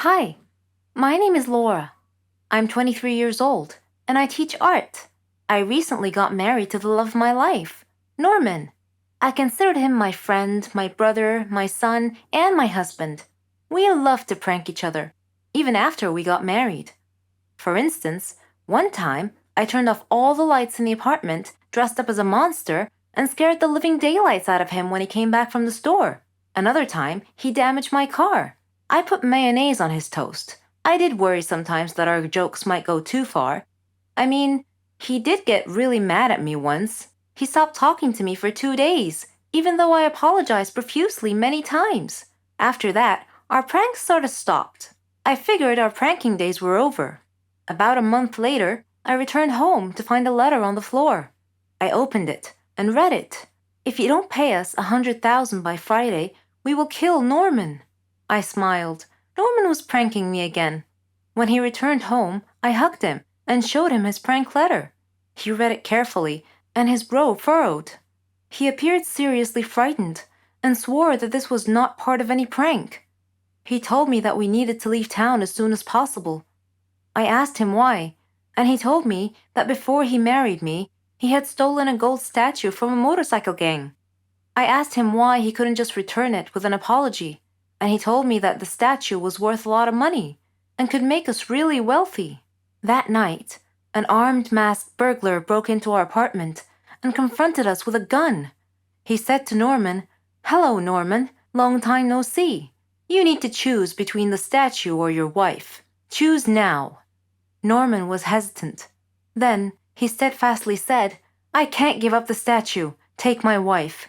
Hi, my name is Laura. I'm 23 years old, and I teach art. I recently got married to the love of my life, Norman. I considered him my friend, my brother, my son, and my husband. We loved to prank each other, even after we got married. For instance, one time I turned off all the lights in the apartment, dressed up as a monster, and scared the living daylights out of him when he came back from the store. Another time, he damaged my car. I put mayonnaise on his toast. I did worry sometimes that our jokes might go too far. I mean, he did get really mad at me once. He stopped talking to me for 2 days, even though I apologized profusely many times. After that, our pranks sort of stopped. I figured our pranking days were over. About a month later, I returned home to find a letter on the floor. I opened it and read it. If you don't pay us 100,000 by Friday, we will kill Norman. I smiled. Norman was pranking me again. When he returned home, I hugged him and showed him his prank letter. He read it carefully, and his brow furrowed. He appeared seriously frightened and swore that this was not part of any prank. He told me that we needed to leave town as soon as possible. I asked him why, and he told me that before he married me, he had stolen a gold statue from a motorcycle gang. I asked him why he couldn't just return it with an apology, and he told me that the statue was worth a lot of money and could make us really wealthy. That night, an armed masked burglar broke into our apartment and confronted us with a gun. He said to Norman, "Hello, Norman, long time no see. You need to choose between the statue or your wife. Choose now." Norman was hesitant. Then he steadfastly said, "I can't give up the statue. Take my wife."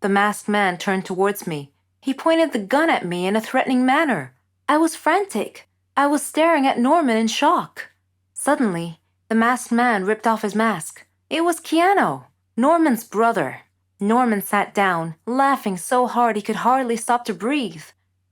The masked man turned towards me. He pointed the gun at me in a threatening manner. I was frantic. I was staring at Norman in shock. Suddenly, the masked man ripped off his mask. It was Keanu, Norman's brother. Norman sat down, laughing so hard he could hardly stop to breathe.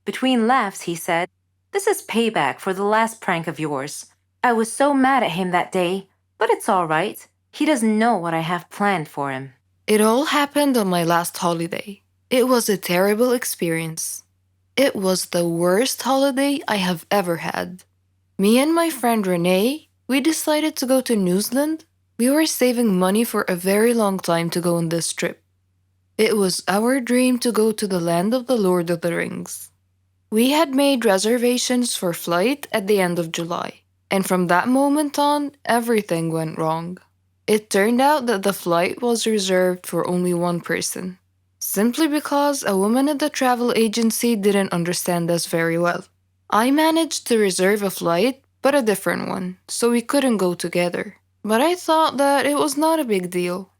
Between laughs, he said, "This is payback for the last prank of yours. I was so mad at him that day, but it's all right. He doesn't know what I have planned for him." It all happened on my last holiday. It was a terrible experience. It was the worst holiday I have ever had. Me and my friend Renee, we decided to go to New Zealand. We were saving money for a very long time to go on this trip. It was our dream to go to the land of the Lord of the Rings. We had made reservations for flight at the end of July, and from that moment on, everything went wrong. It turned out that the flight was reserved for only one person, simply because a woman at the travel agency didn't understand us very well. I managed to reserve a flight, but a different one, so we couldn't go together. But I thought that it was not a big deal.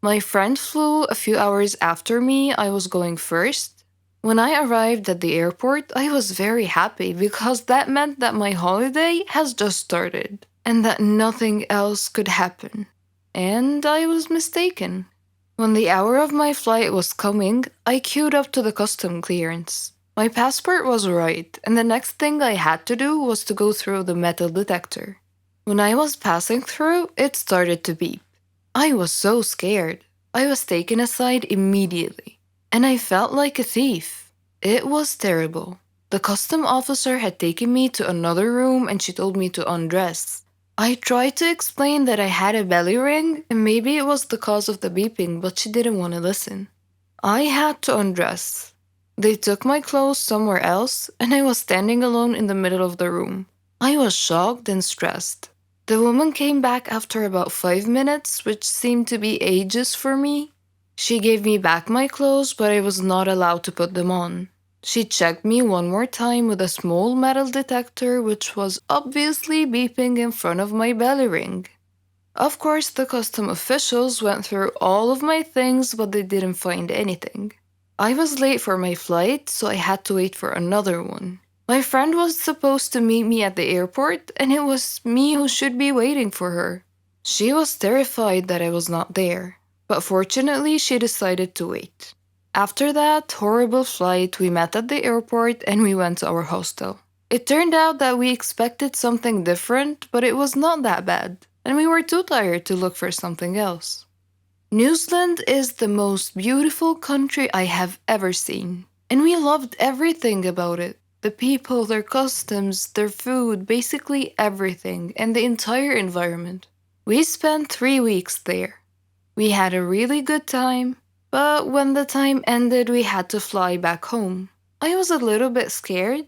My friend flew a few hours after me. I was going first. When I arrived at the airport, I was very happy because that meant that my holiday has just started and that nothing else could happen. And I was mistaken. When the hour of my flight was coming, I queued up to the custom clearance. My passport was right, and the next thing I had to do was to go through the metal detector. When I was passing through, it started to beep. I was so scared. I was taken aside immediately, and I felt like a thief. It was terrible. The custom officer had taken me to another room and she told me to undress. I tried to explain that I had a belly ring and maybe it was the cause of the beeping, but she didn't want to listen. I had to undress. They took my clothes somewhere else and I was standing alone in the middle of the room. I was shocked and stressed. The woman came back after about 5 minutes, which seemed to be ages for me. She gave me back my clothes, but I was not allowed to put them on. She checked me one more time with a small metal detector, which was obviously beeping in front of my belly ring. Of course, the custom officials went through all of my things, but they didn't find anything. I was late for my flight, so I had to wait for another one. My friend was supposed to meet me at the airport, and it was me who should be waiting for her. She was terrified that I was not there, but fortunately she decided to wait. After that horrible flight, we met at the airport and we went to our hostel. It turned out that we expected something different, but it was not that bad, and we were too tired to look for something else. New Zealand is the most beautiful country I have ever seen, and we loved everything about it. The people, their customs, their food, basically everything, and the entire environment. We spent 3 weeks there. We had a really good time, but when the time ended, we had to fly back home. I was a little bit scared.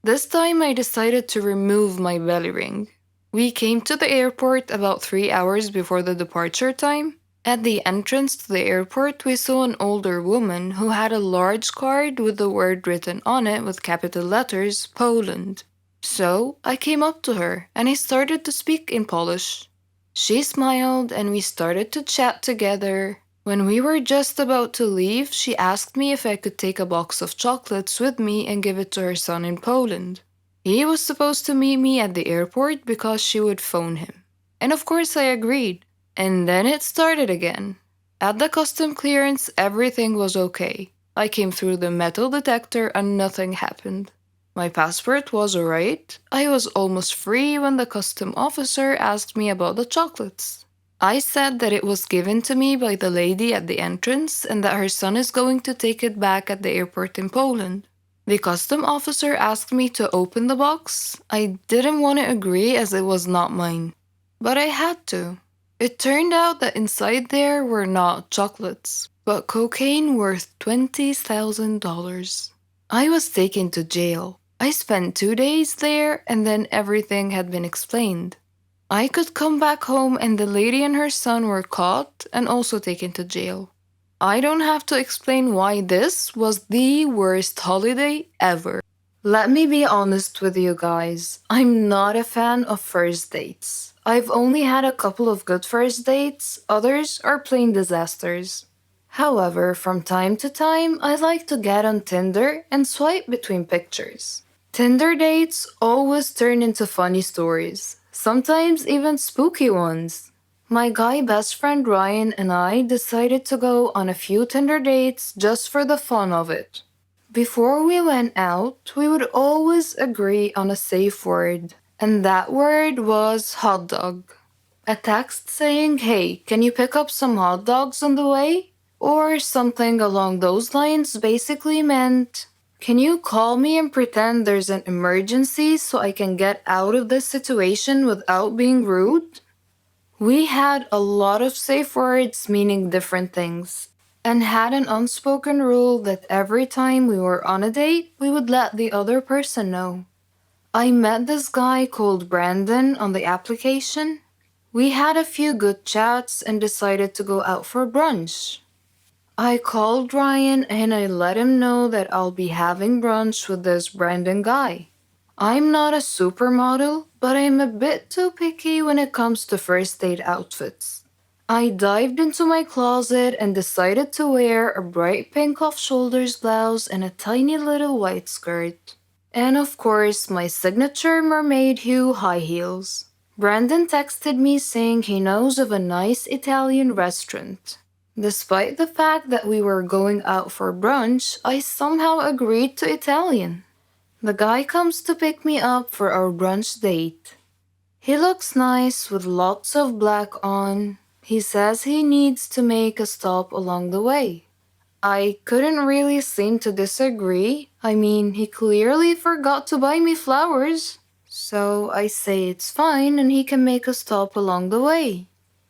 This time, I decided to remove my belly ring. We came to the airport about 3 hours before the departure time. At the entrance to the airport, we saw an older woman who had a large card with the word written on it with capital letters, Poland. So I came up to her and I started to speak in Polish. She smiled and we started to chat together. When we were just about to leave, she asked me if I could take a box of chocolates with me and give it to her son in Poland. He was supposed to meet me at the airport because she would phone him. And of course I agreed. And then it started again. At the custom clearance, everything was okay. I came through the metal detector and nothing happened. My passport was alright. I was almost free when the custom officer asked me about the chocolates. I said that it was given to me by the lady at the entrance and that her son is going to take it back at the airport in Poland. The custom officer asked me to open the box. I didn't want to agree as it was not mine, but I had to. It turned out that inside there were not chocolates, but cocaine worth $20,000. I was taken to jail. I spent 2 days there and then everything had been explained. I could come back home and the lady and her son were caught and also taken to jail. I don't have to explain why this was the worst holiday ever. Let me be honest with you guys. I'm not a fan of first dates. I've only had a couple of good first dates, others are plain disasters. However, from time to time, I like to get on Tinder and swipe between pictures. Tinder dates always turn into funny stories, sometimes even spooky ones. My guy best friend Ryan and I decided to go on a few Tinder dates just for the fun of it. Before we went out, we would always agree on a safe word, and that word was hot dog. A text saying, "Hey, can you pick up some hot dogs on the way?" Or something along those lines basically meant, "Can you call me and pretend there's an emergency so I can get out of this situation without being rude?" We had a lot of safe words meaning different things, and had an unspoken rule that every time we were on a date, we would let the other person know. I met this guy called Brandon on the application. We had a few good chats and decided to go out for brunch. I called Ryan and I let him know that I'll be having brunch with this Brandon guy. I'm not a supermodel, but I'm a bit too picky when it comes to first date outfits. I dived into my closet and decided to wear a bright pink off-shoulders blouse and a tiny little white skirt. And of course, my signature mermaid hue high heels. Brandon texted me saying he knows of a nice Italian restaurant. Despite the fact that we were going out for brunch, I somehow agreed to Italian. The guy comes to pick me up for our brunch date. He looks nice with lots of black on. He says he needs to make a stop along the way. I couldn't really seem to disagree. I mean, he clearly forgot to buy me flowers. So I say it's fine and he can make a stop along the way.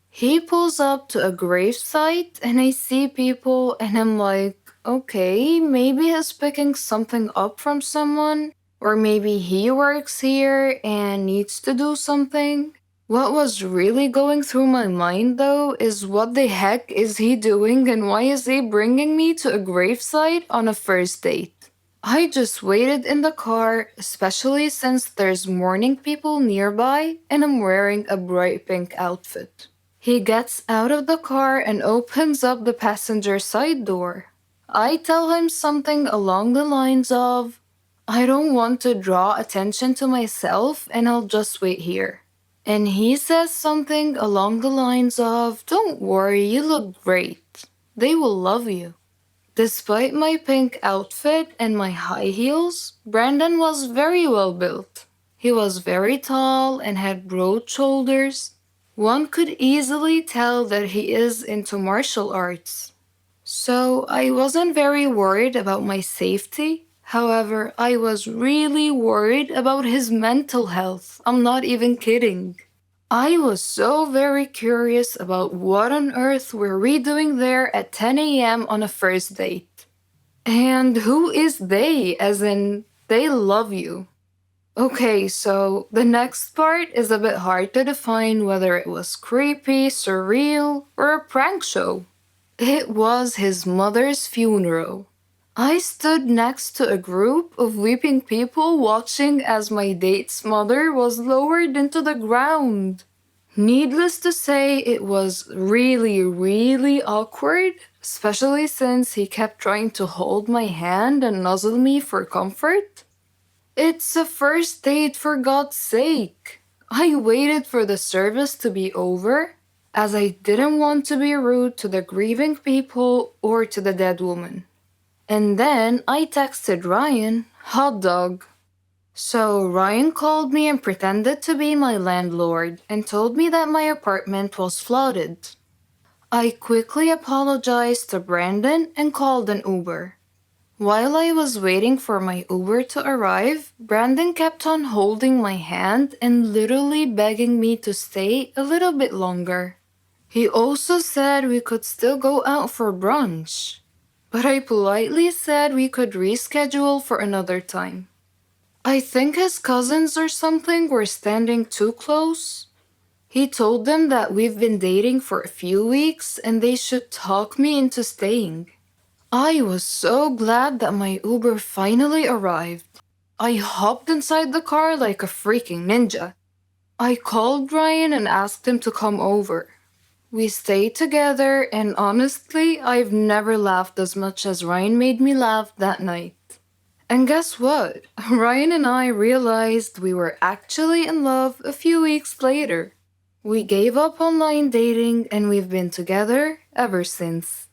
He pulls up to a gravesite and I see people and I'm like, okay, maybe he's picking something up from someone, or maybe he works here and needs to do something. What was really going through my mind though is what the heck is he doing and why is he bringing me to a gravesite on a first date? I just waited in the car, especially since there's mourning people nearby and I'm wearing a bright pink outfit. He gets out of the car and opens up the passenger side door. I tell him something along the lines of, "I don't want to draw attention to myself and I'll just wait here." And he says something along the lines of, "Don't worry, you look great. They will love you." Despite my pink outfit and my high heels, Brandon was very well built. He was very tall and had broad shoulders. One could easily tell that he is into martial arts. So I wasn't very worried about my safety. However, I was really worried about his mental health. I'm not even kidding. I was so very curious about what on earth were we doing there at 10 a.m. on a first date. And who is they, as in, they love you. Okay, so the next part is a bit hard to define whether it was creepy, surreal, or a prank show. It was his mother's funeral. I stood next to a group of weeping people watching as my date's mother was lowered into the ground. Needless to say, it was really, really awkward, especially since he kept trying to hold my hand and nuzzle me for comfort. It's a first date, for God's sake. I waited for the service to be over, as I didn't want to be rude to the grieving people or to the dead woman. And then I texted Ryan, hot dog. So Ryan called me and pretended to be my landlord and told me that my apartment was flooded. I quickly apologized to Brandon and called an Uber. While I was waiting for my Uber to arrive, Brandon kept on holding my hand and literally begging me to stay a little bit longer. He also said we could still go out for brunch, but I politely said we could reschedule for another time. I think his cousins or something were standing too close. He told them that we've been dating for a few weeks and they should talk me into staying. I was so glad that my Uber finally arrived. I hopped inside the car like a freaking ninja. I called Ryan and asked him to come over. We stayed together, and honestly, I've never laughed as much as Ryan made me laugh that night. And guess what? Ryan and I realized we were actually in love a few weeks later. We gave up online dating and we've been together ever since.